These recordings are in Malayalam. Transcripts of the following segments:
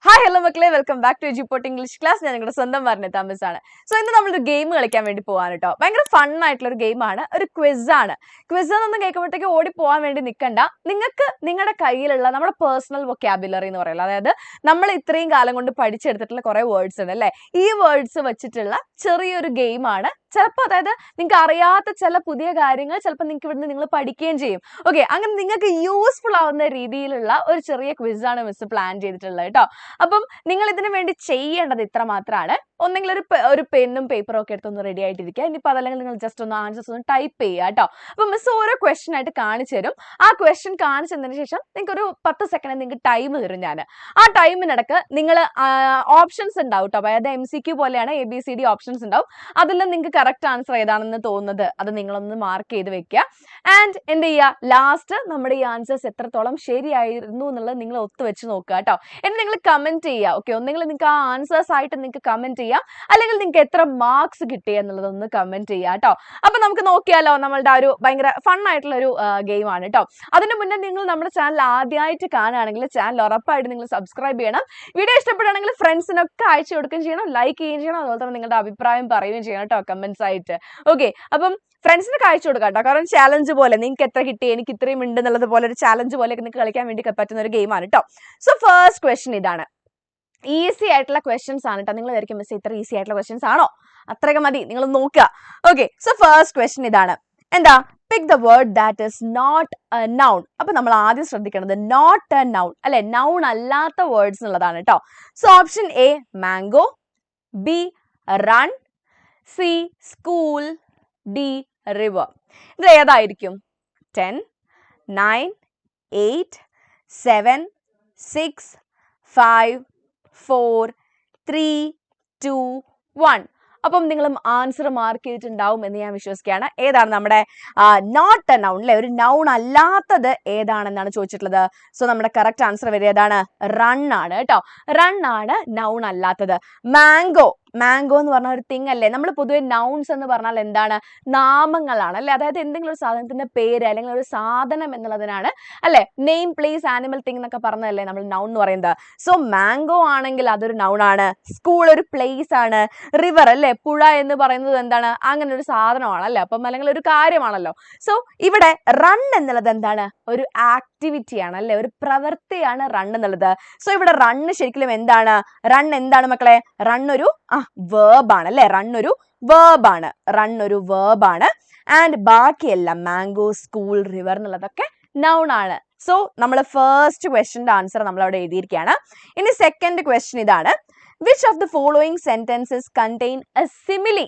ഹായ് ഹലോ മക്കളെ, welcome back to Eduport English class. ഞാൻ നിങ്ങളുടെ സ്വന്തം പറഞ്ഞ താമസാണ്. സോ ഇന്ന് നമ്മളൊരു ഗെയിം കളിക്കാൻ വേണ്ടി പോവാണ് കേട്ടോ. ഭയങ്കര ഫൺ ആയിട്ടുള്ള ഒരു ഗെയിമാണ്, ഒരു ക്വിസ് ആണ്. ക്വിസ് എന്നൊന്നും കേൾക്കുമ്പോഴത്തേക്ക് ഓടി പോകാൻ വേണ്ടി നിൽക്കണ്ട. നിങ്ങൾക്ക് നിങ്ങളുടെ കയ്യിലുള്ള നമ്മുടെ പേഴ്സണൽ വൊക്കാബുലറി എന്ന് പറയുന്നത്, അതായത് നമ്മൾ ഇത്രയും കാലം കൊണ്ട് പഠിച്ചെടുത്തിട്ടുള്ള കുറെ വേർഡ്സ് ഉണ്ട് അല്ലേ, ഈ വേർഡ്സ് വെച്ചിട്ടുള്ള ചെറിയൊരു ഗെയിമാണ്. ചിലപ്പോൾ അതായത് നിങ്ങൾക്ക് അറിയാത്ത ചില പുതിയ കാര്യങ്ങൾ ചിലപ്പോൾ നിങ്ങൾക്ക് ഇവിടുന്ന് നിങ്ങൾ പഠിക്കുകയും ചെയ്യും. ഓക്കെ, അങ്ങനെ നിങ്ങൾക്ക് യൂസ്ഫുൾ ആവുന്ന രീതിയിലുള്ള ഒരു ചെറിയ ക്വിസാണ് മിസ് പ്ലാൻ ചെയ്തിട്ടുള്ളത് കേട്ടോ. അപ്പം നിങ്ങൾ ഇതിനു വേണ്ടി ചെയ്യേണ്ടത് ഇത്ര മാത്രമാണ്. ഒന്നെങ്കിൽ ഒരു പെന്നും പേപ്പറും ഒക്കെ എടുത്തൊന്ന് റെഡി ആയിട്ടിരിക്കുക. ഇനിയിപ്പോൾ അതല്ലെങ്കിൽ നിങ്ങൾ ജസ്റ്റ് ഒന്ന് ആൻസേഴ്സ് ഒന്ന് ടൈപ്പ് ചെയ്യുക കേട്ടോ. അപ്പം മിസ് ഓരോ ക്വസ്റ്റൻ ആയിട്ട് കാണിച്ചു തരും. ആ ക്വസ്റ്റൻ കാണിച്ചതിന് ശേഷം നിങ്ങൾക്ക് ഒരു 10 സെക്കൻഡ് നിങ്ങൾക്ക് ടൈം തരും ഞാൻ. ആ ടൈമിനിടക്ക് നിങ്ങൾ ഓപ്ഷൻസ് ഉണ്ടാവും കേട്ടോ. അതായത് MCQ പോലെയാണ്, ABCD ഓപ്ഷൻസ് ഉണ്ടാവും. അതിൽ നിങ്ങൾക്ക് കറക്റ്റ് ആൻസർ ഏതാണെന്ന് തോന്നുന്നത് അത് നിങ്ങളൊന്ന് മാർക്ക് ചെയ്ത് വെക്കുക. ആൻഡ് എന്ത് ചെയ്യുക, ലാസ്റ്റ് നമ്മുടെ ഈ ആൻസേഴ്സ് എത്രത്തോളം ശരിയായിരുന്നു എന്നുള്ളത് നിങ്ങൾ ഒത്തുവെച്ച് നോക്കുക കേട്ടോ. എന്നിട്ട് നിങ്ങൾ കമന്റ് ചെയ്യുക. ഓക്കെ, ഒന്നെങ്കിൽ നിങ്ങൾക്ക് ആ ആൻസേഴ്സ് ആയിട്ട് നിങ്ങൾക്ക് കമന്റ് ചെയ്യാം, അല്ലെങ്കിൽ നിങ്ങൾക്ക് എത്ര മാർക്സ് കിട്ടി എന്നുള്ളതൊന്ന് കമന്റ് ചെയ്യുക കേട്ടോ. അപ്പൊ നമുക്ക് നോക്കിയാലോ, നമ്മളുടെ ഒരു ഭയങ്കര ഫൺ ആയിട്ടുള്ള ഒരു ഗെയിം ആണ് കേട്ടോ. അതിന് മുന്നേ നിങ്ങൾ നമ്മുടെ ചാനൽ ആദ്യമായിട്ട് കാണുകയാണെങ്കിൽ ചാനൽ ഉറപ്പായിട്ട് നിങ്ങൾ സബ്സ്ക്രൈബ് ചെയ്യണം. വീഡിയോ ഇഷ്ടപ്പെടുകയാണെങ്കിൽ ഫ്രണ്ട്സിനൊക്കെ അയച്ചു കൊടുക്കുകയും ചെയ്യണം, ലൈക്ക് ചെയ്യുകയും ചെയ്യണം, അതുപോലെ തന്നെ നിങ്ങളുടെ അഭിപ്രായം പറയുകയും ചെയ്യണം കേട്ടോ കമന്റ്സ് ആയിട്ട്. ഓക്കെ, അപ്പം ഫ്രണ്ട്സിനൊക്കെ അയച്ചു കൊടുക്കാം കേട്ടോ. കാരണം ചാലഞ്ച് പോലെ നിങ്ങൾക്ക് എത്ര കിട്ടി, എനിക്ക് ഇത്രയും ഉണ്ട് എന്നുള്ളത് പോലെ ഒരു ചാലഞ്ച് പോലെ നിങ്ങൾക്ക് കളിക്കാൻ വേണ്ടി പറ്റുന്ന ഒരു ഗെയിമാണ് കേട്ടോ. സോ ഫസ്റ്റ് ക്വസ്റ്റ്യൻ ഇതാണ്. ഈസി ആയിട്ടുള്ള ക്വസ്റ്റ്യൻസ് ആണ് കേട്ടോ. നിങ്ങൾ വിചാരിക്കും മിസ് ഇത്ര ഈസി ആയിട്ടുള്ള ക്വസ്റ്റ്യൻസ് ആണോ? അത്രയൊക്കെ മതി, നിങ്ങൾ നോക്കുക. ഓക്കെ, സോ ഫസ്റ്റ് ക്വസ്റ്റ്യൻ ഇതാണ്. എന്താ? Pick the word that is not a noun. അപ്പൊ നമ്മൾ ആദ്യം ശ്രദ്ധിക്കേണ്ടത് നോട്ട് എ നൗൺ അല്ലെ, നൗൺ അല്ലാത്ത വേർഡ്സ് എന്നുള്ളതാണ് കേട്ടോ. So option A mango, B run, C school, D river. ഇത് ഏതായിരിക്കും? 10, 9, 8, 7, 6, 5, 4, 3, 2, 1. അപ്പം നിങ്ങളും ആൻസർ മാർക്ക് ചെയ്തിട്ടുണ്ടാവും എന്ന് ഞാൻ വിശ്വസിക്കുകയാണ്. ഏതാണ് നമ്മുടെ നോട്ട് എ നൗൺ അല്ലെ, ഒരു നൗൺ അല്ലാത്തത് ഏതാണെന്നാണ് ചോദിച്ചിട്ടുള്ളത്. സോ നമ്മുടെ കറക്റ്റ് ആൻസർ വരെ ഏതാണ്? റൺ ആണ് കേട്ടോ. റൺ ആണ് നൗൺ അല്ലാത്തത്. മാംഗോ, മാംഗോ എന്ന് പറഞ്ഞ ഒരു തിങ് അല്ലേ. നമ്മൾ പൊതുവെ നൗൺസ് എന്ന് പറഞ്ഞാൽ എന്താണ്? നാമങ്ങളാണ് അല്ലെ. അതായത് എന്തെങ്കിലും ഒരു സാധനത്തിന്റെ പേര് അല്ലെങ്കിൽ ഒരു സാധനം എന്നുള്ളതിനാണ് അല്ലെ. നെയിം, പ്ലേസ്, ആനിമൽ, തിങ് എന്നൊക്കെ പറഞ്ഞതല്ലേ നമ്മൾ നൗൺ എന്ന് പറയുന്നത്. സോ മാംഗോ ആണെങ്കിൽ അതൊരു നൗൺ ആണ്. സ്കൂൾ ഒരു പ്ലേസ് ആണ്. റിവർ അല്ലെ, പുഴ എന്ന് പറയുന്നത് എന്താണ്? അങ്ങനെ ഒരു സാധനമാണ് അല്ലെ, അപ്പം അല്ലെങ്കിൽ ഒരു കാര്യമാണല്ലോ. സോ ഇവിടെ റൺ എന്നുള്ളത് എന്താണ്? ഒരു ആക്ടിവിറ്റി ആണ് അല്ലെ, ഒരു പ്രവൃത്തിയാണ് റൺ എന്നുള്ളത്. സോ ഇവിടെ റണ്ണ് ശരിക്കും എന്താണ്? റൺ എന്താണ് മക്കളെ? റൺ ഒരു വേർബ് ആണ് അല്ലെ. റൺ ഒരു വേർബ് ആണ്. റൺ ഒരു വേർബ് ആണ്. ആൻഡ് ബാക്കിയെല്ലാം മാംഗോ, സ്കൂൾ, റിവർ എന്നുള്ളതൊക്കെ നൗൺ ആണ്. സോ നമ്മൾ ഫസ്റ്റ് ക്വസ്റ്റ്യന്റെ ആൻസർ നമ്മൾ അവിടെ എഴുതിയിരിക്കുകയാണ്. ഇനി സെക്കൻഡ് ക്വസ്റ്റ്യൻ ഇതാണ്. Which of the following sentences contain A simile?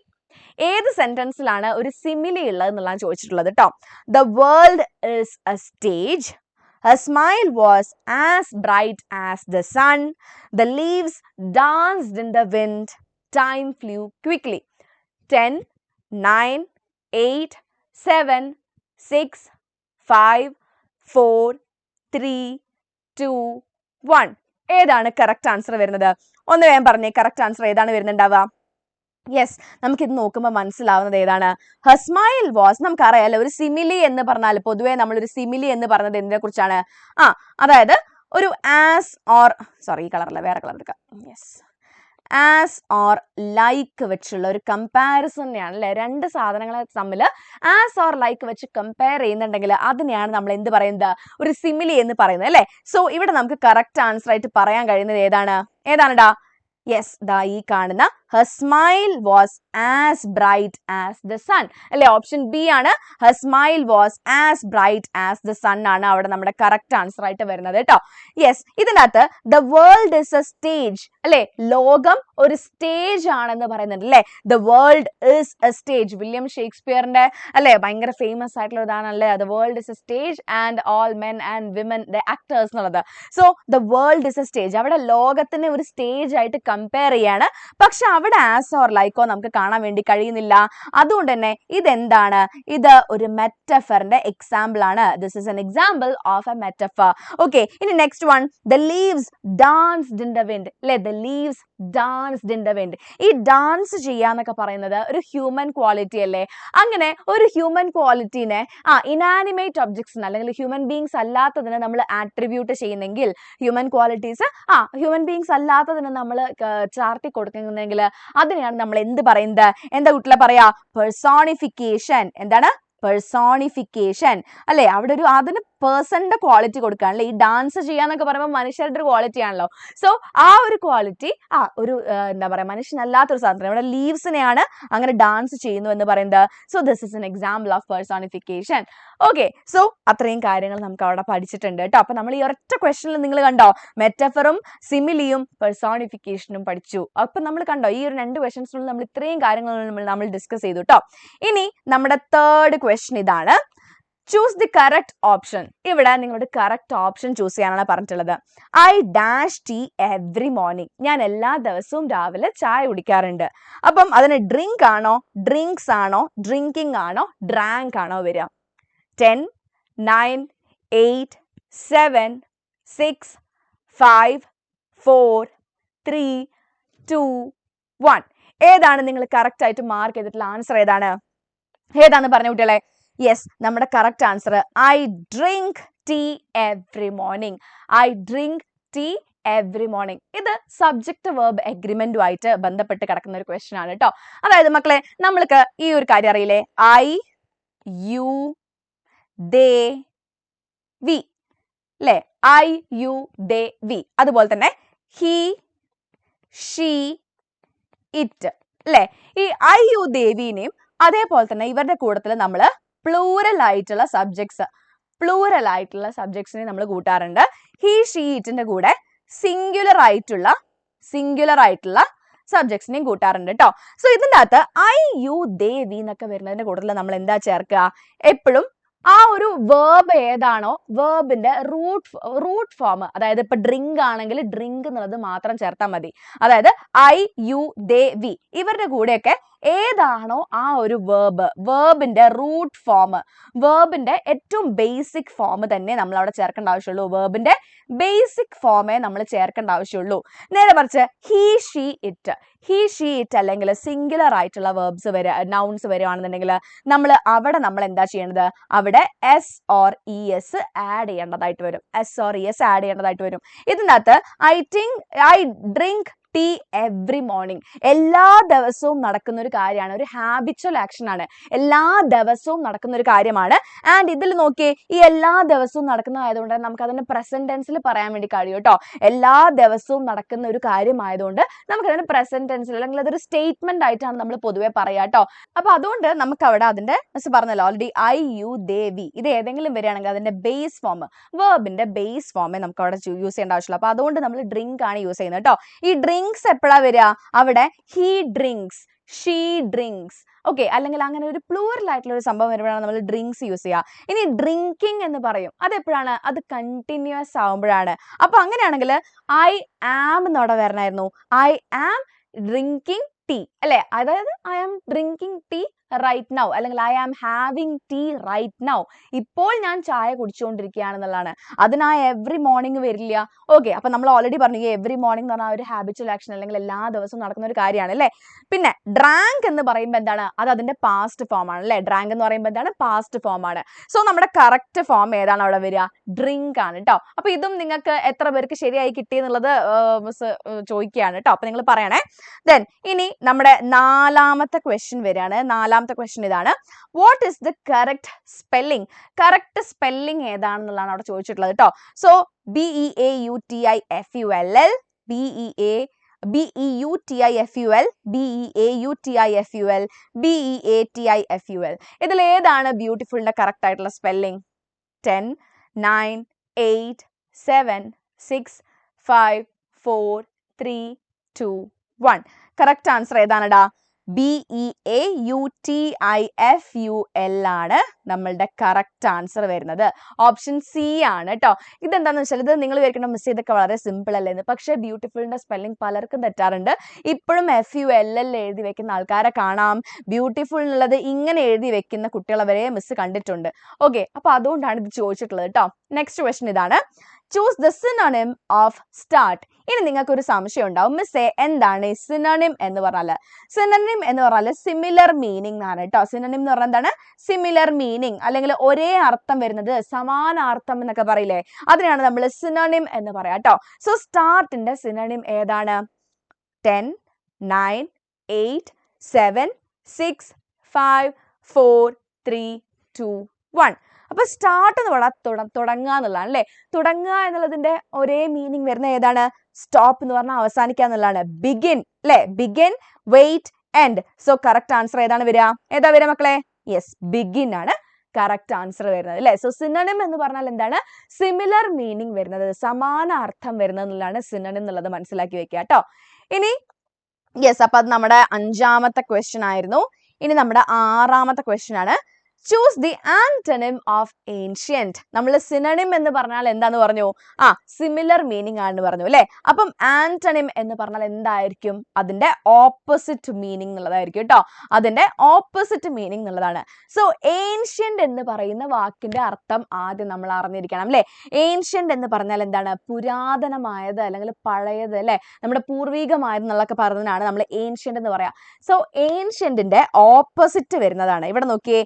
ഏത് സെന്റൻസിലാണ് ഒരു സിമിലി ഉള്ളത് എന്നുള്ളതാണ് ചോദിച്ചിട്ടുള്ളത് കേട്ടോ. The world is A stage. Her smile was as bright as the sun. The leaves danced in the wind. Time flew quickly. 10, 9, 8, 7, 6, 5, 4, 3, 2, 1. ഏതാണ് കറക്റ്റ് ആൻസർ വരുന്നത്? ഒന്ന് വേഗം പറഞ്ഞേ, കറക്റ്റ് ആൻസർ ഏതാണ് വരുന്നുണ്ടാവുക? യെസ്, നമുക്കിത് നോക്കുമ്പോൾ മനസ്സിലാവുന്നത് ഏതാണ്? ഹർ സ്മൈൽ വാസ്, നമുക്കറിയാലോ ഒരു സിമിലി എന്ന് പറഞ്ഞാൽ പൊതുവേ നമ്മളൊരു സിമിലി എന്ന് പറഞ്ഞത് എന്തിനെ കുറിച്ചാണ്? അതായത് ഒരു ആസ് ഓർ ഈ കളറല്ല, വേറെ കളർ എടുക്കാം. യെസ്, ആസ് ഓർ ലൈക്ക് വെച്ചുള്ള ഒരു കമ്പാരിസണെയാണ് അല്ലെ. രണ്ട് സാധനങ്ങളെ തമ്മിൽ ആസ് ഓർ ലൈക്ക് വെച്ച് കമ്പയർ ചെയ്യുന്നുണ്ടെങ്കിൽ അതിനെയാണ് നമ്മൾ എന്ത് പറയുന്നത്? ഒരു സിമിലി എന്ന് പറയുന്നത് അല്ലെ. സോ ഇവിടെ നമുക്ക് കറക്റ്റ് ആൻസർ ആയിട്ട് പറയാൻ കഴിയുന്നത് ഏതാണെടാ? യെസ്, ദാ ഈ കാണുന്ന her smile was as bright as the sun അല്ലെ. ഓപ്ഷൻ ബി ആണ്. her smile was as bright as the sun ആണ് അവിടെ നമ്മുടെ കറക്റ്റ് ആൻസർ ആയിട്ട് വരുന്നത് കേട്ടോ. യെസ്, ഇതിനകത്ത് the world is a stage അല്ലെ, ലോകം ഒരു സ്റ്റേജ് ആണെന്ന് പറയുന്നുണ്ട് അല്ലെ. the world is a stage, William ഷേക്സ്പിയറിന്റെ അല്ലെ ഭയങ്കര ഫേമസ് ആയിട്ടുള്ള ഇതാണല്ലേ. the world is a stage and all men and women the actors എന്നുള്ളത്. So the world is a stage, അവിടെ ലോകത്തിനെ ഒരു സ്റ്റേജ് ആയിട്ട് കമ്പയർ ചെയ്യാണ്. പക്ഷെ അവിടെ ആസ് ഓർ ലൈക്കോ നമുക്ക് കാണാൻ വേണ്ടി കഴിയുന്നില്ല. അതുകൊണ്ട് തന്നെ ഇതെന്താണ്? ഇത് ഒരു മെറ്റഫറിന്റെ എക്സാമ്പിൾ ആണ്. This is an example of a metaphor. Okay, ഇനി next one, the leaves danced in the wind. അല്ലെ, the leaves danced in the wind. ഈ ഡാൻസ് ചെയ്യാന്നൊക്കെ പറയുന്നത് ഒരു ഹ്യൂമൻ ക്വാളിറ്റി അല്ലേ? അങ്ങനെ ഒരു ഹ്യൂമൻ ക്വാളിറ്റീനെ ഇനാനിമേറ്റ് ഒബ്ജക്ട്സിന് അല്ലെങ്കിൽ ഹ്യൂമൻ ബീങ്സ് അല്ലാത്തതിന് നമ്മൾ ആട്രിബ്യൂട്ട് ചെയ്യുന്നെങ്കിൽ, ഹ്യൂമൻ ക്വാളിറ്റീസ് ഹ്യൂമൻ ബീങ്സ് അല്ലാത്തതിന് നമ്മൾ ചാർത്തി കൊടുക്കുന്നെങ്കിൽ അതിനെയാണ് നമ്മൾ എന്ത് പറയുന്നത്? എന്താ കുട്ടികളെ പറയാ? പെർസോണിഫിക്കേഷൻ. എന്താണ്? പെർസോണിഫിക്കേഷൻ അല്ലെ? അവിടെ ഒരു അതിന് പേഴ്സണിന്റെ ക്വാളിറ്റി കൊടുക്കുകയാണല്ലേ. ഈ ഡാൻസ് ചെയ്യാന്നൊക്കെ പറയുമ്പോൾ മനുഷ്യരുടെ ഒരു ക്വാളിറ്റി ആണല്ലോ. സോ ആ ഒരു ക്വാളിറ്റി ഒരു എന്താ പറയാ, മനുഷ്യനല്ലാത്തൊരു സാധനം. ഇവിടെ ലീവ്സിനെയാണ് അങ്ങനെ ഡാൻസ് ചെയ്യുന്നു എന്ന് പറയുന്നത്. So this is an example of personification. Okay, so അത്രയും കാര്യങ്ങൾ നമുക്ക് അവിടെ പഠിച്ചിട്ടുണ്ട് കേട്ടോ. അപ്പൊ നമ്മൾ ഈ ഒരൊറ്റ ക്വസ്റ്റനിൽ നിങ്ങൾ കണ്ടോ, മെറ്റഫറും സിമിലിയും പെർസോണിഫിക്കേഷനും പഠിച്ചു. അപ്പൊ നമ്മൾ കണ്ടോ, ഈ ഒരു 2 ക്വസ്റ്റൻസിനുള്ളിൽ നമ്മൾ ഇത്രയും കാര്യങ്ങൾ നമ്മൾ ഡിസ്കസ് ചെയ്തു കേട്ടോ. ഇനി നമ്മുടെ തേർഡ് ക്വസ്റ്റൻ ഇതാണ്, ചൂസ് ദി കറക്റ്റ് ഓപ്ഷൻ. ഇവിടെ നിങ്ങളുടെ കറക്റ്റ് ഓപ്ഷൻ ചൂസ് ചെയ്യാനാണ് പറഞ്ഞിട്ടുള്ളത്. I dash tea every morning. ഞാൻ എല്ലാ ദിവസവും രാവിലെ ചായ കുടിക്കാറുണ്ട്. അപ്പം അതിന് ഡ്രിങ്ക് ആണോ, ഡ്രിങ്ക്സ് ആണോ, ഡ്രിങ്കിങ് ആണോ, ഡ്രാങ്ക് ആണോ വരിക? 10, 9, 8, 7, 6, 5, 4, 3, 2, 1. ഏതാണ് നിങ്ങൾ കറക്റ്റ് ആയിട്ട് മാർക്ക് ചെയ്തിട്ടുള്ള ആൻസർ? ഏതാണെന്ന് പറഞ്ഞ കുട്ടികളെ? യെസ്, നമ്മുടെ correct answer I drink tea every morning. I drink tea every morning. ഇത് സബ്ജക്ട് വെർബ് എഗ്രിമെന്റുമായിട്ട് ബന്ധപ്പെട്ട് കിടക്കുന്ന ഒരു ക്വസ്റ്റ്യൻ ആണ് കേട്ടോ. അതായത് മക്കളെ, നമ്മൾക്ക് ഈ ഒരു കാര്യം അറിയില്ലേ, ഐ യു ദേ വി അല്ലെ? I you they we. അതുപോലെ തന്നെ ഹി ഷീ ഇറ്റ് അല്ലെ? ഈ ഐ യു ദേ വിനെയും അതേപോലെ തന്നെ ഇവരുടെ കൂട്ടത്തിൽ നമ്മൾ പ്ലൂറൽ ആയിട്ടുള്ള സബ്ജക്ട്സിനെ നമ്മൾ കൂട്ടാറുണ്ട്. ഹി ഷീ ഇറ്റിന്റെ കൂടെ സിംഗുലർ ആയിട്ടുള്ള സബ്ജക്ട്സിനെയും കൂട്ടാറുണ്ട് കേട്ടോ. സോ ഇതിൻ്റെ അകത്ത് ഐ യു ദേ വി എന്നൊക്കെ വരുന്നതിന്റെ കൂട്ടത്തിൽ നമ്മൾ എന്താ ചേർക്കുക? എപ്പോഴും ആ ഒരു വേർബ് ഏതാണോ, വേർബിന്റെ റൂട്ട് ഫോം, അതായത് ഇപ്പൊ ഡ്രിങ്ക് ആണെങ്കിൽ ഡ്രിങ്ക് എന്നുള്ളത് മാത്രം ചേർത്താൽ മതി. അതായത് ഐ യു ദേ വി ഇവരുടെ കൂടെയൊക്കെ ഏതാണോ ആ ഒരു വേർബിന്റെ റൂട്ട് ഫോം, വേർബിന്റെ ഏറ്റവും ബേസിക് ഫോം തന്നെ നമ്മൾ അവിടെ ചേർക്കേണ്ട ആവശ്യമുള്ളൂ. വേർബിന്റെ ബേസിക് ഫോമേ നമ്മൾ ചേർക്കേണ്ട ആവശ്യമുള്ളൂ. നേരെ മറിച്ച് ഹി ഷീ ഇറ്റ് അല്ലെങ്കിൽ സിംഗുലർ ആയിട്ടുള്ള വേർബ്സ് നൗൺസ് വരുവാണെന്നുണ്ടെങ്കിൽ നമ്മൾ എന്താ ചെയ്യേണ്ടത്? അവിടെ S or E S add ചെയ്യേണ്ടതായിട്ട് വരും. ഇതിനകത്ത് I drink tea every morning എല്ലാ ദിവസവും നടക്കുന്ന ഒരു കാര്യമാണ്, ഒരു ഹാബിച്വൽ ആക്ഷൻ ആണ്, എല്ലാ ദിവസവും നടക്കുന്ന ഒരു കാര്യമാണ്. ആൻഡ് ഇതിൽ നോക്കിയേ, ഈ എല്ലാ ദിവസവും നടക്കുന്നതായതുകൊണ്ട് നമുക്ക് അതിന്റെ പ്രസന്റ് ടെൻസിൽ പറയാൻ വേണ്ടി കഴിയും കേട്ടോ. എല്ലാ ദിവസവും നടക്കുന്ന ഒരു കാര്യമായതുകൊണ്ട് നമുക്ക് അതിന്റെ പ്രസന്റ് ടെൻസിൽ അല്ലെങ്കിൽ അതൊരു സ്റ്റേറ്റ്മെന്റ് ആയിട്ടാണ് നമ്മൾ പൊതുവെ പറയാ കേട്ടോ. അപ്പൊ അതുകൊണ്ട് നമുക്ക് അവിടെ അതിന്റെ മിസ് പറഞ്ഞല്ലോ already I you they we ഇത് ഏതെങ്കിലും വരികയാണെങ്കിൽ അതിന്റെ ബേസ് ഫോം, വേർബിന്റെ ബേസ് ഫോമേ നമുക്ക് അവിടെ യൂസ് ചെയ്യേണ്ട ആവശ്യമുള്ളൂ. അപ്പൊ അതുകൊണ്ട് നമ്മൾ ഡ്രിങ്ക് ആണ് യൂസ് ചെയ്യുന്നത് കേട്ടോ. ഈ ഡ്രിങ്ക്സ് എപ്പോഴാ വരിക? അവിടെ he drinks, she drinks, okay, അല്ലെങ്കിൽ അങ്ങനെ ഒരു പ്ലൂറൽ ആയിട്ടുള്ള ഒരു സംഭവം വരുമ്പോഴാണ് നമ്മൾ ഡ്രിങ്ക്സ് യൂസ് ചെയ്യുക. ഇനി ഡ്രിങ്കിങ് എന്ന് പറയും, അതെപ്പോഴാണ്? അത് കണ്ടിന്യൂസ് ആവുമ്പോഴാണ്. അപ്പൊ അങ്ങനെയാണെങ്കിൽ ഐ ആം എന്നവിടെ വരണമായിരുന്നു. ഐ ആം ഡ്രിങ്കിങ് ടീ അല്ലെ? അതായത് I am drinking tea right now, അല്ലെങ്കിൽ I am having tea right now, ഇപ്പോൾ ഞാൻ ചായ കുടിച്ചുകൊണ്ടിരിക്കുകയാണെന്നുള്ളതാണ്. അതിന് ആ എവറി മോർണിംഗ് വരില്ല. ഓക്കെ, അപ്പൊ നമ്മൾ ഓൾറെഡി പറഞ്ഞു എവറി മോർണിംഗ് എന്ന് പറഞ്ഞാൽ ഒരു ഹാബിച്വൽ ആക്ഷൻ അല്ലെങ്കിൽ എല്ലാ ദിവസവും നടക്കുന്ന ഒരു കാര്യമാണ് അല്ലേ. പിന്നെ ഡ്രാങ്ക് എന്ന് പറയുമ്പോൾ എന്താണ്? അത് അതിന്റെ പാസ്റ്റ് ഫോം ആണ് അല്ലെ. ഡ്രാങ്ക് എന്ന് പറയുമ്പോൾ എന്താണ്? പാസ്റ്റ് ഫോം ആണ്. സോ നമ്മുടെ കറക്റ്റ് ഫോം ഏതാണ് അവിടെ വരിക? ഡ്രിങ്ക് ആണ് കേട്ടോ. അപ്പൊ ഇതും നിങ്ങൾക്ക് എത്ര പേർക്ക് ശരിയായി കിട്ടിയെന്നുള്ളത് മിസ് ചോദിക്കുകയാണ് കേട്ടോ. അപ്പൊ നിങ്ങൾ പറയണേ. ദെൻ ഇനി നമ്മുടെ നാലാമത്തെ ക്വസ്റ്റ്യൻ വരികയാണ്. നാലാമത്തെ ക്വസ്റ്റ്യൻ ഇതാണ്, what is the correct spelling? Correct spelling ഏതാണെന്നുള്ളതാണ് അവിടെ ചോദിച്ചിട്ടുള്ളത് കേട്ടോ. So BEAUTIFULL, BEAUTIFUL. ഇതിൽ ഏതാണ് ബ്യൂട്ടിഫുളിന്റെ കറക്റ്റ് ആയിട്ടുള്ള സ്പെല്ലിംഗ്? 10, 9, 8, 7, 6, 5, 4, 3, 2, 1. കറക്റ്റ് ആൻസർ ഏതാണടാ? BEAUTIFUL ആണ് നമ്മളുടെ കറക്റ്റ് ആൻസർ വരുന്നത്. ഓപ്ഷൻ സി ആണ് കേട്ടോ. ഇതെന്താണെന്ന് വെച്ചാൽ ഇത് നിങ്ങൾ വിചാരിക്കണം മിസ് ഇതൊക്കെ വളരെ സിമ്പിൾ അല്ലേന്ന്. പക്ഷേ ബ്യൂട്ടിഫുളിന്റെ സ്പെല്ലിംഗ് പലർക്കും തെറ്റാറുണ്ട്. ഇപ്പോഴും FULL എഴുതി വെക്കുന്ന ആൾക്കാരെ കാണാം. ബ്യൂട്ടിഫുൾ എന്നുള്ളത് ഇങ്ങനെ എഴുതി വെക്കുന്ന കുട്ടികളെ വരെ മിസ് കണ്ടിട്ടുണ്ട്. ഓക്കെ, അപ്പൊ അതുകൊണ്ടാണ് ഇത് ചോദിച്ചിട്ടുള്ളത് കേട്ടോ. നെക്സ്റ്റ് ക്വസ്റ്റ്യൻ ഇതാണ്. Choose the synonym of start. ഇനി നിങ്ങൾക്ക് ഒരു സംശയം ഉണ്ടാവും, മിസ്സേ എന്താണ് സിനോണിം എന്ന് പറഞ്ഞാൽ? സിനോണിം എന്ന് പറഞ്ഞാൽ സിമിലർ മീനിങ് ആണ് കേട്ടോ. സിനോണിം എന്ന് പറഞ്ഞാൽ എന്താണ്? സിമിലർ മീനിങ്, അല്ലെങ്കിൽ ഒരേ അർത്ഥം വരുന്നത്, സമാനാർത്ഥം എന്നൊക്കെ പറയില്ലേ, അതിനാണ് നമ്മൾ സിനോണിം എന്ന് പറയാം കേട്ടോ. സോ സ്റ്റാർട്ടിന്റെ സിനോണിം ഏതാണ്? 10, 9, 8, 7, 6, 5, 4, 3, 2, 1. അപ്പൊ സ്റ്റാർട്ട് എന്ന് പറഞ്ഞാൽ തുടങ്ങുക എന്നുള്ളതാണ് അല്ലെ. തുടങ്ങുക എന്നുള്ളതിന്റെ ഒരേ മീനിങ് വരുന്ന ഏതാണ്? സ്റ്റോപ്പ് എന്ന് പറഞ്ഞാൽ അവസാനിക്കുക എന്നുള്ളതാണ്. ബിഗിൻ അല്ലെ, begin, wait, end. So correct answer ഏതാണ് വരിക? ഏതാ വരിക മക്കളെ? യെസ്, ബിഗിൻ ആണ് കറക്റ്റ് ആൻസർ വരുന്നത് അല്ലെ. സോ സിനോണിം എന്ന് പറഞ്ഞാൽ എന്താണ്? സിമിലർ മീനിങ് വരുന്നത്, സമാന അർത്ഥം വരുന്നത് എന്നുള്ളതാണ് സിനോണിം എന്നുള്ളത് മനസ്സിലാക്കി വെക്കുക കേട്ടോ. ഇനി യെസ്, അപ്പൊ അത് നമ്മുടെ 5ാമത്തെ ക്വസ്റ്റ്യൻ ആയിരുന്നു. ഇനി നമ്മുടെ 6ാമത്തെ ക്വസ്റ്റ്യൻ ആണ്. Choose the antonym of ancient. നമ്മൾ സിനോണിം എന്ന് പറഞ്ഞാൽ എന്താന്ന് പറഞ്ഞു? സിമിലർ മീനിങ് ആണെന്ന് പറഞ്ഞു അല്ലെ. അപ്പം ആന്റണിം എന്ന് പറഞ്ഞാൽ എന്തായിരിക്കും? അതിന്റെ ഓപ്പോസിറ്റ് മീനിങ് എന്നുള്ളതായിരിക്കും കേട്ടോ. അതിന്റെ ഓപ്പോസിറ്റ് മീനിങ് എന്നുള്ളതാണ്. സോ ഏൻഷ്യന്റ് എന്ന് പറയുന്ന വാക്കിന്റെ അർത്ഥം ആദ്യം നമ്മൾ അറിഞ്ഞിരിക്കണം അല്ലെ. ഏൻഷ്യന്റ് എന്ന് പറഞ്ഞാൽ എന്താണ്? പുരാതനമായത് അല്ലെങ്കിൽ പഴയത് അല്ലെ, നമ്മുടെ പൂർവികമായത് എന്നുള്ളതൊക്കെ പറഞ്ഞാണ് നമ്മൾ ഏൻഷ്യന്റ് എന്ന് പറയാം. സോ ഏൻഷ്യന്റിന്റെ ഓപ്പോസിറ്റ് വരുന്നതാണ്. ഇവിടെ നോക്കിയേ,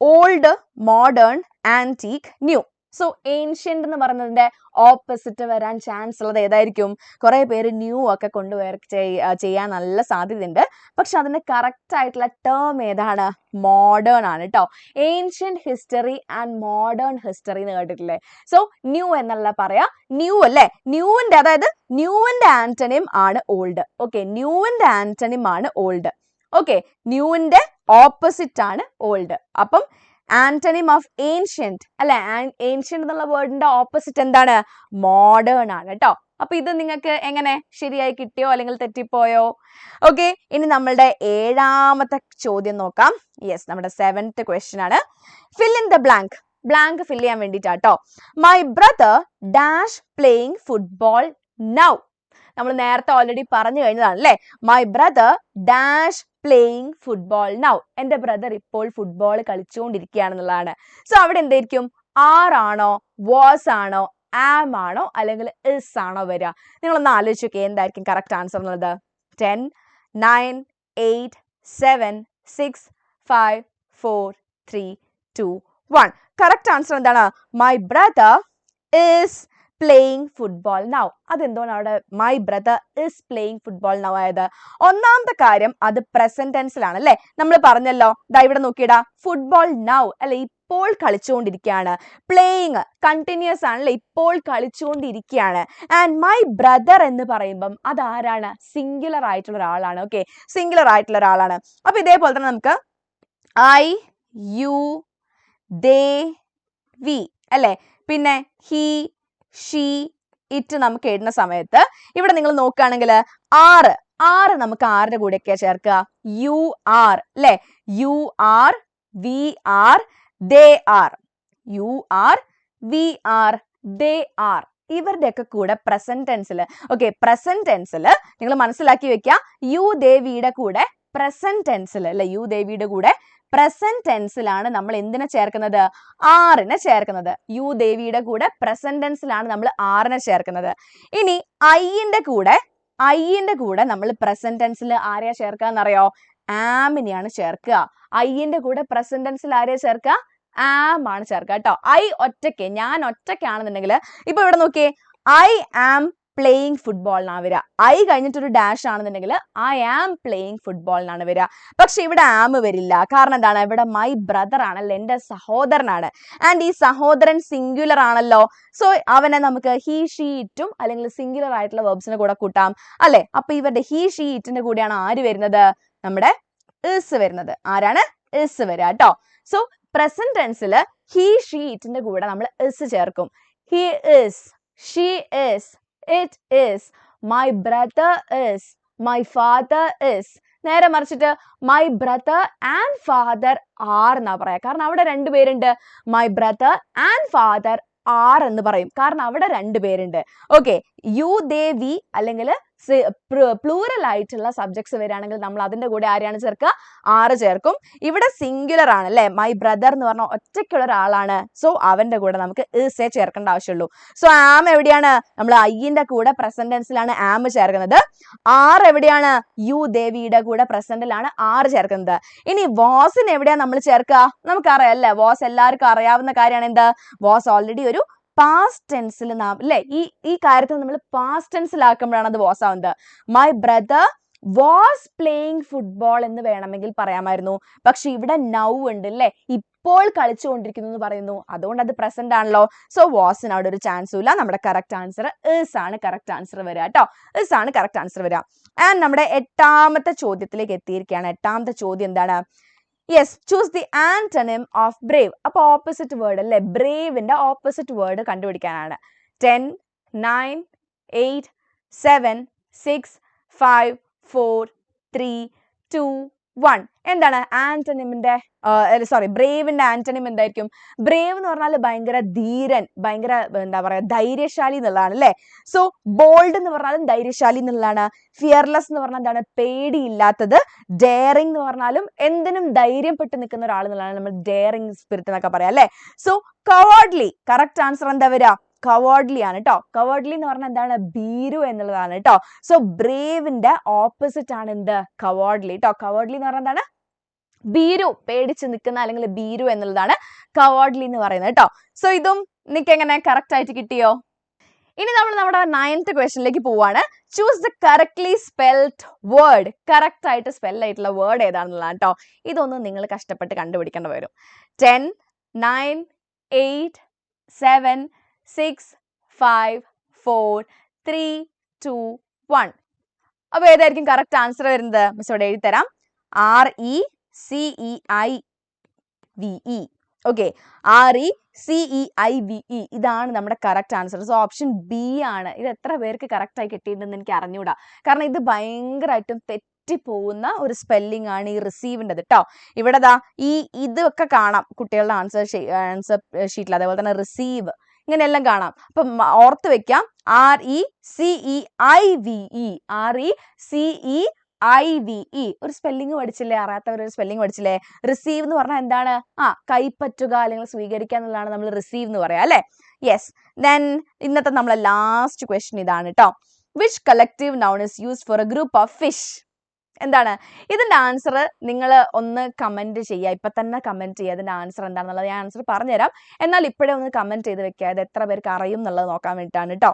old, modern, antique, new. So ancient എന്ന് പറയുന്നതിന്റെ ഓപ്പോസിറ്റ് വരാൻ ചാൻസ് ഉള്ളത് ഏതായിരിക്കും? കുറെ പേര് ന്യൂ ഒക്കെ ചെയ്യാൻ നല്ല സാധ്യതയുണ്ട്. പക്ഷെ അതിന്റെ കറക്റ്റ് ആയിട്ടുള്ള ടേം ഏതാണ്? മോഡേൺ ആണ് കേട്ടോ. Ancient history and modern history എന്ന് കേട്ടിട്ടില്ലേ? സോ ന്യൂ എന്നല്ല പറയാ, ന്യൂ അല്ലെ. ന്യൂവിന്റെ, അതായത് ന്യൂവിന്റെ ആന്റണിം ആണ് ഓൾഡ്. ഓക്കെ, ന്യൂവിന്റെ ആന്റണിം ആണ് ഓൾഡ്. ഓക്കെ, ന്യൂവിന്റെ ഓപ്പോസിറ്റ് ആണ് ഓൾഡ്. അപ്പം ആന്റണിം ഓഫ് ഏൻഷ്യന്റ് അല്ലെ, ഏൻഷ്യന്റ് എന്നുള്ള വേർഡിന്റെ ഓപ്പോസിറ്റ് എന്താണ്? മോഡേൺ ആണ് കേട്ടോ. അപ്പൊ ഇത് നിങ്ങൾക്ക് എങ്ങനെ ശരിയായി കിട്ടിയോ അല്ലെങ്കിൽ തെറ്റിപ്പോയോ? ഓക്കെ, ഇനി നമ്മളുടെ 7ാമത്തെ ചോദ്യം നോക്കാം. യെസ്, നമ്മുടെ 7th ക്വസ്റ്റ്യൻ ആണ്. Fill in the blank. Blank fill ചെയ്യാൻ വേണ്ടിയിട്ടാട്ടോ. My brother dash playing football now. നമ്മൾ നേരത്തെ ഓൾറെഡി പറഞ്ഞു കഴിഞ്ഞതാണ് അല്ലെ. My brother dash playing football now. എന്റെ ബ്രദർ ഇപ്പോൾ ഫുട്ബോൾ കളിച്ചുകൊണ്ടിരിക്കുകയാണെന്നുള്ളതാണ്. സോ അവിടെ എന്തായിരിക്കും? ആണോ, വാസ് ആണോ, ആം ആണോ, അല്ലെങ്കിൽ ഇസ് ആണോ വരിക? നിങ്ങളൊന്ന് ആലോചിച്ച് നോക്കിയേ, എന്തായിരിക്കും കറക്റ്റ് ആൻസർ എന്നുള്ളത്? 10, 9, 8, 7, 6, 5, 4, 3, 2, 1. കറക്റ്റ് ആൻസർ എന്താണ്? My brother is playing football now. അതെന്താണ് അവിടെ my brother is playing football now ആയത്? ഒന്നാമത്തെ കാര്യം, അത് പ്രസന്റ് ടെൻസിലാണ് അല്ലെ. നമ്മൾ പറഞ്ഞല്ലോ, ദാ ഇവിടെ നോക്കിയിടാ, ഫുട്ബോൾ നൗ അല്ലെ, ഇപ്പോൾ കളിച്ചുകൊണ്ടിരിക്കുകയാണ്. പ്ലേയിങ് കണ്ടിന്യൂസ് ആണല്ലേ, ഇപ്പോൾ കളിച്ചുകൊണ്ടിരിക്കുകയാണ്. ആൻഡ് മൈ ബ്രദർ എന്ന് പറയുമ്പം അതാരാണ്? സിംഗുലർ ആയിട്ടുള്ള ഒരാളാണ്. ഓക്കെ, സിംഗുലർ ആയിട്ടുള്ള ഒരാളാണ്. അപ്പൊ ഇതേപോലെ തന്നെ നമുക്ക് ഐ, യു, ദേ, വി അല്ലെ, പിന്നെ ഹി, ഷീ, ഇറ്റ് നമുക്ക് എഴുതുന്ന സമയത്ത് ഇവിടെ നിങ്ങൾ നോക്കുകയാണെങ്കിൽ ആറ് നമുക്ക് ആരുടെ കൂടെയൊക്കെ ചേർക്കുക? യു ആർ അല്ലെ. You are, we are, they are. You are, we are, they are. ഇവരുടെയൊക്കെ കൂടെ പ്രസന്റ് ടെൻസിൽ, ഓക്കെ, പ്രസന്റ് ടെൻസിൽ നിങ്ങൾ മനസ്സിലാക്കി വെക്കുക, യു ദേവിയുടെ കൂടെ പ്രസന്റ് ടെൻസിൽ അല്ലെ, യു ദേവിയുടെ കൂടെ പ്രസന്റ് ടെൻസിലാണ് നമ്മൾ എന്തിനെ ചേർക്കുന്നത്? ആറിനെ ചേർക്കുന്നത്. യു ദേവിയുടെ കൂടെ പ്രസന്റ് ടെൻസിലാണ് നമ്മൾ ആറിനെ ചേർക്കുന്നത്. ഇനി ഐന്റെ കൂടെ നമ്മൾ പ്രസന്റ് ടെൻസിൽ ആരെയാ ചേർക്കുക എന്നറിയോ? ആമിനെയാണ് ചേർക്കുക. ഐന്റെ കൂടെ പ്രസന്റ് ടെൻസിൽ ആരെയാ ചേർക്കുക? ആം ആണ് ചേർക്കുക കേട്ടോ. ഞാൻ ഒറ്റയ്ക്കാണെന്നുണ്ടെങ്കിൽ ഇപ്പൊ ഇവിടെ നോക്കിയേ, ഐ ആം പ്ലേയിങ് ഫുട്ബോൾ എന്നാണ് വരിക. ഐ കഴിഞ്ഞിട്ടൊരു ഡാഷ് ആണെന്നുണ്ടെങ്കിൽ ഐ ആം പ്ലേയിങ് ഫുട്ബോൾ എന്നാണ് വരിക. പക്ഷെ ഇവിടെ ആം വരില്ല. കാരണം എന്താണ്? ഇവിടെ മൈ ബ്രദർ ആണല്ലോ, എന്റെ സഹോദരനാണ്. ആൻഡ് ഈ സഹോദരൻ സിംഗുലർ ആണല്ലോ. സോ അവനെ നമുക്ക് ഹി, ഷീ, ഇറ്റും അല്ലെങ്കിൽ സിംഗുലർ ആയിട്ടുള്ള വെർബ്സിന്റെ കൂടെ കൂട്ടാം അല്ലെ. അപ്പൊ ഇവരുടെ ഹി, ഷീ, ഇറ്റിന്റെ കൂടെയാണ് ആര് വരുന്നത്? നമ്മുടെ ഇസ് വരുന്നത്. ആരാണ്? ഇസ് വരിക കേട്ടോ. സോ പ്രസന്റ് ടെൻസിൽ ഹി, ഷീ, ഇറ്റിന്റെ കൂടെ നമ്മൾ ഇസ് ചേർക്കും. He is, she is, it is, my brother is, my father is. നേരെ മറിച്ചിട്ട് my brother and father are എന്നാ പറയാ. കാരണം അവിടെ രണ്ടുപേരുണ്ട്. My brother and father are എന്ന് പറയും, കാരണം അവിടെ രണ്ടുപേരുണ്ട്. ഓക്കെ, യു ദേ വി അല്ലെങ്കിൽ പ്ലൂറൽ ആയിട്ടുള്ള സബ്ജക്ട്സ് വരികയാണെങ്കിൽ നമ്മൾ അതിന്റെ കൂടെ ആരെയാണ് ചേർക്കുക? ആറ് ചേർക്കും. ഇവിടെ സിംഗുലർ ആണ് അല്ലെ, മൈ ബ്രദർ എന്ന് പറഞ്ഞ ഒറ്റയ്ക്കുള്ള ഒരാളാണ്. സോ അവന്റെ കൂടെ നമുക്ക് ഇസ് എ ചേർക്കേണ്ട ആവശ്യമുള്ളൂ. സോ ആം എവിടെയാണ്? നമ്മൾ ഐന്റെ കൂടെ പ്രസന്റ് ടെൻസിലാണ് ആം ചേർക്കുന്നത്. ആർ എവിടെയാണ്? യു ദേവിയുടെ കൂടെ പ്രസന്റിലാണ് ആറ് ചേർക്കുന്നത്. ഇനി വാസിന് എവിടെയാണ് നമ്മൾ ചേർക്കുക? നമുക്കറിയാം അല്ലെ, വാസ് എല്ലാവർക്കും അറിയാവുന്ന കാര്യമാണ്. എന്ത്? വാസ് ഓൾറെഡി ഒരു പാസ്റ്റ് ടെൻസിൽ നാം അല്ലെ, ഈ കാര്യത്തിൽ നമ്മൾ പാസ്റ്റ് ടെൻസിലാക്കുമ്പോഴാണ് അത് വാസ് ആവുന്നത്. My brother was playing football എന്ന് വേണമെങ്കിൽ പറയാമായിരുന്നു. പക്ഷെ ഇവിടെ നൗ ഉണ്ട് അല്ലെ, ഇപ്പോൾ കളിച്ചുകൊണ്ടിരിക്കുന്നു എന്ന് പറയുന്നു. അതുകൊണ്ട് അത് പ്രസന്റ് ആണല്ലോ. സോ വാസിന് അവിടെ ഒരു ചാൻസും ഇല്ല. നമ്മുടെ കറക്റ്റ് ആൻസർ ഇസ് ആണ് കറക്റ്റ് ആൻസർ വരിക കേട്ടോ. ഇസ് ആണ് കറക്റ്റ് ആൻസർ വരിക. ആൻഡ് നമ്മുടെ എട്ടാമത്തെ ചോദ്യത്തിലേക്ക് എത്തിയിരിക്കുകയാണ്. എട്ടാമത്തെ ചോദ്യം എന്താണ്? Yes, choose the antonym of Brave. അപ്പൊ ഓപ്പോസിറ്റ് വേർഡ് അല്ലെ, ബ്രേവിന്റെ ഓപ്പോസിറ്റ് വേർഡ് കണ്ടുപിടിക്കാനാണ്. 10, 9, 8, 7, 6, 5, 4, 3, 2, 1. എന്താണ് ആന്റണിമിന്റെ ബ്രേവിന്റെ ആന്റണിം എന്തായിരിക്കും? ബ്രേവ് എന്ന് പറഞ്ഞാൽ ഭയങ്കര ധീരൻ, ഭയങ്കര എന്താ പറയാ, ധൈര്യശാലി എന്നുള്ളതാണ് അല്ലെ. സോ ബോൾഡ് എന്ന് പറഞ്ഞാലും ധൈര്യശാലി എന്നുള്ളതാണ്. ഫിയർലെസ് എന്ന് പറഞ്ഞാൽ എന്താണ്? പേടിയില്ലാത്തത്. ഡെയറിംഗ് എന്ന് പറഞ്ഞാലും എന്തിനും ധൈര്യപ്പെട്ട് നിൽക്കുന്ന ഒരാൾ എന്നുള്ളതാണ് നമ്മൾ ഡെയറിംഗ് സ്പിരിറ്റ് എന്നൊക്കെ പറയാം അല്ലെ. സോ കവേർഡ്ലി, കറക്റ്റ് ആൻസർ എന്താ വരിക? കവേർഡ്ലി ആണ് കേട്ടോ. കവേർഡ്ലി എന്ന് പറഞ്ഞാൽ എന്താണ്? ഭീരു എന്നുള്ളതാണ് കേട്ടോ. സോ ബ്രേവിന്റെ ഓപ്പോസിറ്റ് ആണ് എന്ത്? കവേർഡ്ലി കേട്ടോ. കവേർഡ്ലി എന്ന് പറഞ്ഞാൽ എന്താണ്? ഭീരു, പേടിച്ച് നിൽക്കുന്ന അല്ലെങ്കിൽ ഭീരു എന്നുള്ളതാണ് കവേർഡ്ലി എന്ന് പറയുന്നത് കേട്ടോ. സോ ഇതും നിങ്ങൾക്ക് എങ്ങനെ കറക്റ്റ് ആയിട്ട് കിട്ടിയോ? ഇനി നമ്മൾ നമ്മുടെ 9th ക്വസ്റ്റ്യനിലേക്ക് പോവാണ്. Choose the correctly spelled word. Correct ആയിട്ട് സ്പെൽ ആയിട്ടുള്ള വേർഡ് ഏതാണെന്നുള്ളതാണ് കേട്ടോ. ഇതൊന്നും നിങ്ങൾ കഷ്ടപ്പെട്ട് കണ്ടുപിടിക്കേണ്ടി വരും. 10, 9, 8, 7, 6, 5, 4, 3, 2, 1. അപ്പൊ ഏതായിരിക്കും കറക്റ്റ് ആൻസർ വരുന്നത്? മിസ് ഇവിടെ എഴുതി തരാം. RECEIVE. ഓക്കെ, RECEIVE ഇതാണ് നമ്മുടെ correct answer. So option B ആണ്. ഇത് എത്ര പേർക്ക് കറക്റ്റ് ആയി കിട്ടിയിട്ടുണ്ടെന്ന് എനിക്ക് അറിഞ്ഞൂടാ. കാരണം ഇത് ഭയങ്കരമായിട്ടും പോകുന്ന ഒരു സ്പെല്ലിംഗ് ആണ് ഈ റിസീവിൻ്റെത് കേട്ടോ. ഇവിടെ ഇതൊക്കെ കാണാം കുട്ടികളുടെ ആൻസർ ഷീറ്റിൽ. അതേപോലെ തന്നെ റിസീവ്, ഇങ്ങനെയെല്ലാം കാണാം. അപ്പം ഓർത്ത് വെക്കാം. RECEIVE. ഒരു സ്പെല്ലിംഗ് പഠിച്ചില്ലേ? അറിയാത്തവർ ഒരു സ്പെല്ലിംഗ് പഠിച്ചില്ലേ? റിസീവ് എന്ന് പറഞ്ഞാൽ എന്താണ്? കൈപ്പറ്റുക അല്ലെങ്കിൽ സ്വീകരിക്കുക എന്നുള്ളതാണ് നമ്മൾ റിസീവ് എന്ന് പറയാം അല്ലെ. യെസ്. ദെൻ ഇന്നത്തെ നമ്മളെ ലാസ്റ്റ് ക്വസ്റ്റ്യൻ ഇതാണ് കേട്ടോ. Which collective noun is used for A group of fish? എന്താണ് ഇതിന്റെ ആൻസർ? നിങ്ങൾ ഒന്ന് കമന്റ് ചെയ്യുക, ഇപ്പൊ തന്നെ കമന്റ് ചെയ്യുക ഇതിന്റെ ആൻസർ എന്താണെന്നുള്ളത്. ഞാൻ ആൻസർ പറഞ്ഞുതരാം, എന്നാൽ ഇപ്പോഴേ ഒന്ന് കമന്റ് ചെയ്ത് വെക്കുക. ഇത് എത്ര പേർക്ക് അറിയും എന്നുള്ളത് നോക്കാൻ വേണ്ടിയിട്ടാണ് കേട്ടോ.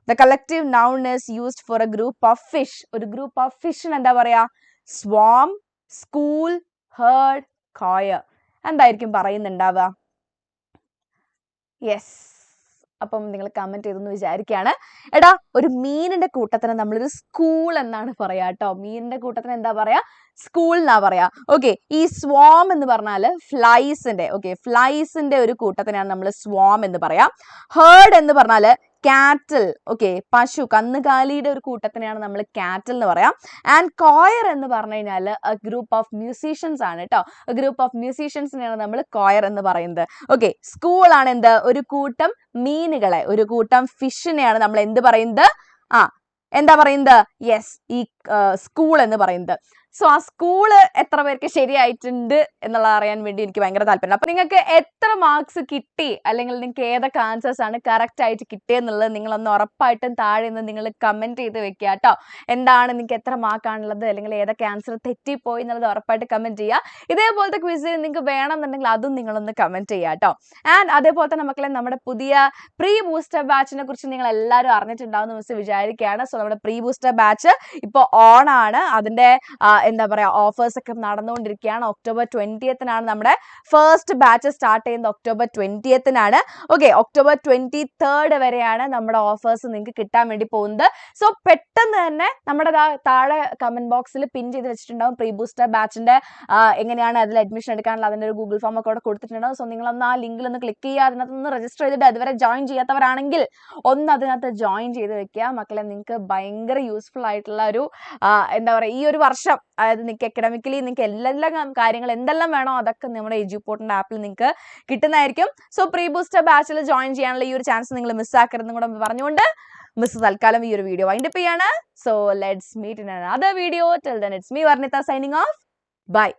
The collective noun is used for a group of fish. ഒരു ഗ്രൂപ്പ് ഓഫ് ഫിഷിന് എന്താ പറയാ? സ്വാം, സ്കൂൾ, ഹേർഡ്, കോയർ. എന്തായിരിക്കും പറയുന്നുണ്ടാവുക? യെസ്, അപ്പം നിങ്ങൾ കമന്റ് ചെയ്തെന്ന് വിചാരിക്കുകയാണ്. എടാ, ഒരു മീനിന്റെ കൂട്ടത്തിന് നമ്മളൊരു സ്കൂൾ എന്നാണ് പറയാ കേട്ടോ. മീനിന്റെ കൂട്ടത്തിന് എന്താ പറയാ? സ്കൂൾ എന്നാ പറയാ. ഓക്കെ, ഈ സ്വാം എന്ന് പറഞ്ഞാൽ ഫ്ലൈസിന്റെ ഒരു കൂട്ടത്തിനാണ് നമ്മൾ സ്വാം എന്ന് പറയാം. ഹേർഡ് എന്ന് പറഞ്ഞാൽ കാറ്റൽ, ഓക്കെ, പശു, കന്നുകാലിയുടെ ഒരു കൂട്ടത്തിനെയാണ് നമ്മൾ കാറ്റൽ എന്ന് പറയാം. ആൻഡ് കോയർ എന്ന് പറഞ്ഞു കഴിഞ്ഞാൽ ഗ്രൂപ്പ് ഓഫ് മ്യൂസീഷ്യൻസ് ആണ് കേട്ടോ. ഗ്രൂപ്പ് ഓഫ് മ്യൂസീഷ്യൻസിനെയാണ് നമ്മൾ കോയർ എന്ന് പറയുന്നത്. ഓക്കെ, സ്കൂൾ ആണ് എന്ത്? ഒരു കൂട്ടം മീനുകളെ, ഒരു കൂട്ടം ഫിഷിനെയാണ് നമ്മൾ എന്ത് പറയുന്നത്? എന്താ പറയുന്നത്? യെസ്, ഈ സ്കൂൾ എന്ന് പറയുന്നത്. സോ ആ സ്കൂള് എത്ര പേർക്ക് ശരിയായിട്ടുണ്ട് എന്നുള്ളത് അറിയാൻ വേണ്ടി എനിക്ക് ഭയങ്കര താല്പര്യം. അപ്പൊ നിങ്ങൾക്ക് എത്ര മാർക്സ് കിട്ടി, അല്ലെങ്കിൽ നിങ്ങൾക്ക് ഏതൊക്കെ ആൻസേഴ്സ് ആണ് കറക്റ്റ് ആയിട്ട് കിട്ടിയെന്നുള്ളത് നിങ്ങളൊന്ന് ഉറപ്പായിട്ടും താഴെ നിന്ന് നിങ്ങൾ കമന്റ് ചെയ്ത് വെക്കുക കേട്ടോ. എന്താണ് നിങ്ങൾക്ക് എത്ര മാർക്കാണുള്ളത്, അല്ലെങ്കിൽ ഏതൊക്കെ ആൻസർ തെറ്റിപ്പോയി എന്നുള്ളത് ഉറപ്പായിട്ട് കമന്റ് ചെയ്യുക. ഇതേപോലത്തെ ക്വിസിൽ നിങ്ങൾക്ക് വേണമെന്നുണ്ടെങ്കിൽ അതും നിങ്ങളൊന്ന് കമന്റ് ചെയ്യുക കേട്ടോ. ആൻഡ് അതേപോലെ തന്നെ മക്കളെ, നമ്മുടെ പുതിയ പ്രീ ബൂസ്റ്റർ ബാച്ചിനെ കുറിച്ച് നിങ്ങൾ എല്ലാവരും അറിഞ്ഞിട്ടുണ്ടാവുന്ന മിസ് വിചാരിക്കുകയാണ്. സോ നമ്മുടെ പ്രീ ബൂസ്റ്റർ ബാച്ച് ഇപ്പോൾ ഓൺ ആണ്. അതിന്റെ എന്താ പറയാ, ഓഫേഴ്സ് ഒക്കെ നടന്നുകൊണ്ടിരിക്കുകയാണ്. October 20th നമ്മുടെ ഫസ്റ്റ് ബാച്ച് സ്റ്റാർട്ട് ചെയ്യുന്നത് October 20th. Okay, October 23rd വരെയാണ് നമ്മുടെ ഓഫേഴ്സ് നിങ്ങൾക്ക് കിട്ടാൻ വേണ്ടി പോകുന്നത്. സോ പെട്ടെന്ന് തന്നെ നമ്മുടെ താഴെ കമന്റ് ബോക്സിൽ പിൻ ചെയ്ത് വെച്ചിട്ടുണ്ടാവും പ്രീ ബൂസ്റ്റർ ബാച്ചിന്റെ എങ്ങനെയാണ് അതിൽ അഡ്മിഷൻ എടുക്കാനുള്ള അതിന്റെ ഒരു ഗൂഗിൾ ഫോം ഒക്കെ അവിടെ കൊടുത്തിട്ടുണ്ടാവും. സോ നിങ്ങളൊന്ന് ആ ലിങ്കിൽ ഒന്ന് ക്ലിക്ക് ചെയ്യുക, അതിനകത്തൊന്ന് രജിസ്റ്റർ ചെയ്തിട്ട് അതുവരെ ജോയിൻ ചെയ്യാത്തവരാണെങ്കിൽ ഒന്ന് അതിനകത്ത് ജോയിൻ ചെയ്ത് വെക്കുക മക്കളെ. നിങ്ങൾക്ക് ഭയങ്കര യൂസ്ഫുൾ ആയിട്ടുള്ള ഒരു എന്താ പറയുക, ഈ ഒരു വർഷം അതായത് നിങ്ങൾക്ക് അക്കാഡമിക്കലി നിങ്ങൾക്ക് എല്ലാ കാര്യങ്ങൾ എന്തെല്ലാം വേണോ അതൊക്കെ നമ്മുടെ എഡ്യൂപോർട്ടിന്റെ ആപ്പിൽ നിങ്ങൾക്ക് കിട്ടുന്നതായിരിക്കും. സോ പ്രീ ബൂസ്റ്റർ ബാച്ചിൽ ജോയിൻ ചെയ്യാനുള്ള ഈ ഒരു ചാൻസ് നിങ്ങൾ മിസ്സാക്കരുതെന്നും കൂടെ പറഞ്ഞുകൊണ്ട് മിസ് തൽക്കാലം ഈ ഒരു വീഡിയോ വൈൻഡപ്പ് ചെയ്യാണ്. So let's meet in another video. Till then it's me Varnitha signing off. By.